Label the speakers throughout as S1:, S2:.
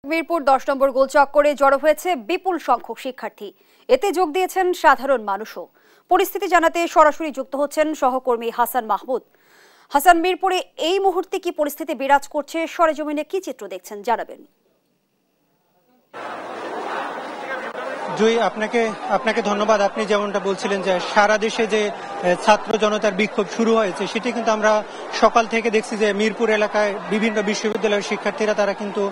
S1: মিরপুর 10 নম্বর গোল চক্করে জড়ো হয়েছে বিপুল সংখ্যক শিক্ষার্থী। এতে যোগ দিয়েছেন সাধারণ মানুষও। পরিস্থিতি জানাতে সরাসরি যুক্ত হচ্ছেন সহকর্মী হাসান মাহমুদ। হাসান, মিরপুরে এই মুহূর্তে কি পরিস্থিতি বিরাজ করছে, সরেজমিনে কি চিত্র দেখছেন জানাবেন।
S2: জুই, আপনাকে ধন্যবাদ। আপনি যেমনটা বলছিলেন যে সারা দেশে যে ছাত্র জনতার বিক্ষোভ শুরু হয়েছে সেটি কিন্তু আমরা সকাল থেকে দেখছি যে মিরপুর এলাকায় বিভিন্ন বিশ্ববিদ্যালয়ের শিক্ষার্থীরা তারা কিন্তু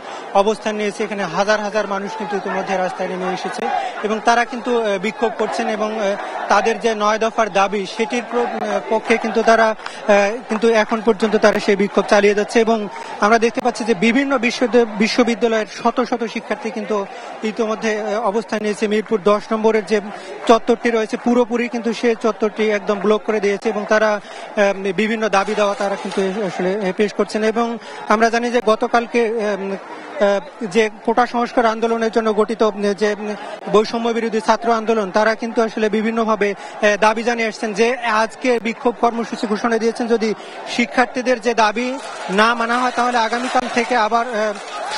S2: অবস্থান নিয়েছে। এখানে হাজার হাজার মানুষ কিন্তু ইতিমধ্যে রাস্তায় নেমে এসেছে এবং তারা কিন্তু বিক্ষোভ করছেন এবং তাদের যে 9 দফার দাবি সেটির পক্ষে কিন্তু তারা কিন্তু এখন পর্যন্ত তারা সেই বিক্ষোভ চালিয়ে যাচ্ছে এবং আমরা দেখতে পাচ্ছি যে বিভিন্ন বিশ্ববিদ্যালয়ের শত শত শিক্ষার্থী কিন্তু ইতিমধ্যে অবস্থান নিয়েছে। মিরপুর 10 নম্বরের যে চত্বরটি রয়েছে পুরোপুরি কিন্তু সে চত্বরটি একদম ব্লক করে দিয়েছে এবং তারা বিভিন্ন দাবি দেওয়া তারা কিন্তু আসলে পেশ করছেন। এবং আমরা জানি যে গতকালকে যে কোটা সংস্কার আন্দোলনের জন্য গঠিত যে বৈষম্য বিরোধী ছাত্র আন্দোলন তারা কিন্তু আসলে বিভিন্নভাবে দাবি জানিয়ে আসছেন যে আজকে বিক্ষোভ কর্মসূচি ঘোষণা দিয়েছেন, যদি শিক্ষার্থীদের যে দাবি না মানা হয় তাহলে আগামীকাল থেকে আবার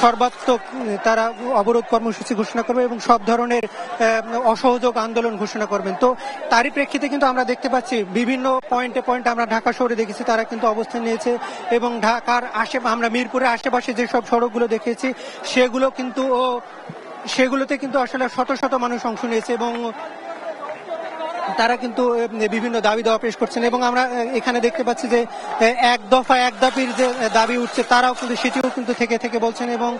S2: সর্বাত্মক তারা অবরোধ কর্মসূচি ঘোষণা করবে এবং সব ধরনের অসহযোগ আন্দোলন ঘোষণা করবেন। তো তারই প্রেক্ষিতে কিন্তু আমরা দেখতে পাচ্ছি বিভিন্ন পয়েন্টে আমরা ঢাকা শহরে দেখেছি তারা কিন্তু অবস্থান নিয়েছে এবং ঢাকার আমরা মিরপুরের আশেপাশে যেসব সড়কগুলো দেখেছি সেগুলোতে কিন্তু আসলে শত শত মানুষ অংশ নিয়েছে এবং তারা কিন্তু বিভিন্ন দাবি দেওয়া পেশ করছেন এবং আমরা এখানে দেখতে পাচ্ছি যে এক দফা এক দাবির যে দাবি উঠছে তারাও কিন্তু সেটিও কিন্তু থেকে বলছেন এবং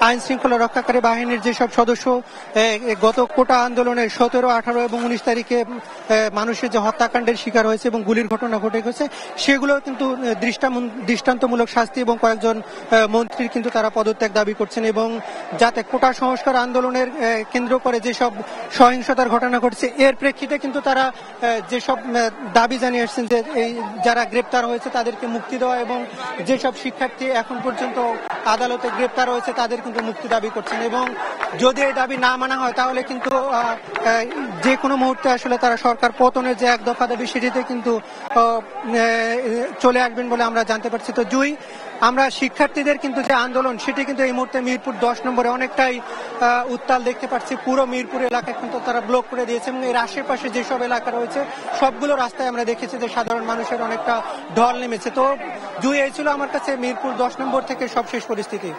S2: আইন শৃঙ্খলা রক্ষাকারী বাহিনীর যেসব সদস্য গত কোটা আন্দোলনের 17, 18 এবং 19 তারিখে মানুষের যে হত্যাকাণ্ডের শিকার হয়েছে এবং গুলির ঘটনা ঘটে গেছে সেগুলো কিন্তু দৃষ্টান্তমূলক শাস্তি এবং কয়েকজন মন্ত্রীর কিন্তু তারা পদত্যাগ দাবি করছেন এবং যাতে কোটা সংস্কার আন্দোলনের কেন্দ্র করে যেসব সহিংসতার ঘটনা ঘটছে এর প্রেক্ষিতে কিন্তু তারা যেসব দাবি জানিয়ে আসছেন যে এই যারা গ্রেপ্তার হয়েছে তাদেরকে মুক্তি দেওয়া এবং যেসব শিক্ষার্থী এখন পর্যন্ত আদালতে গ্রেপ্তার হয়েছে তাদের কিন্তু মুক্তি দাবি করছেন এবং যদি এই দাবি না মানা হয় তাহলে কিন্তু যে কোনো মুহূর্তে আসলে তারা সরকার পতনের যে এক দফা দাবি সেটিতে কিন্তু চলে আসবেন বলে আমরা জানতে পারছি। তো জুই, আমরা শিক্ষার্থীদের কিন্তু যে আন্দোলন সেটি কিন্তু এই মুহূর্তে মিরপুর 10 নম্বরে অনেকটাই উত্তাল দেখতে পাচ্ছি। পুরো মিরপুর এলাকায় কিন্তু তারা ব্লক করে দিয়েছে এবং এর আশেপাশে যেসব এলাকা রয়েছে সবগুলো রাস্তায় আমরা দেখেছি যে সাধারণ মানুষের অনেকটা ঢল নেমেছে। তো জুই, এই ছিল আমার কাছে মিরপুর 10 নম্বর থেকে সবশেষ পরিস্থিতি।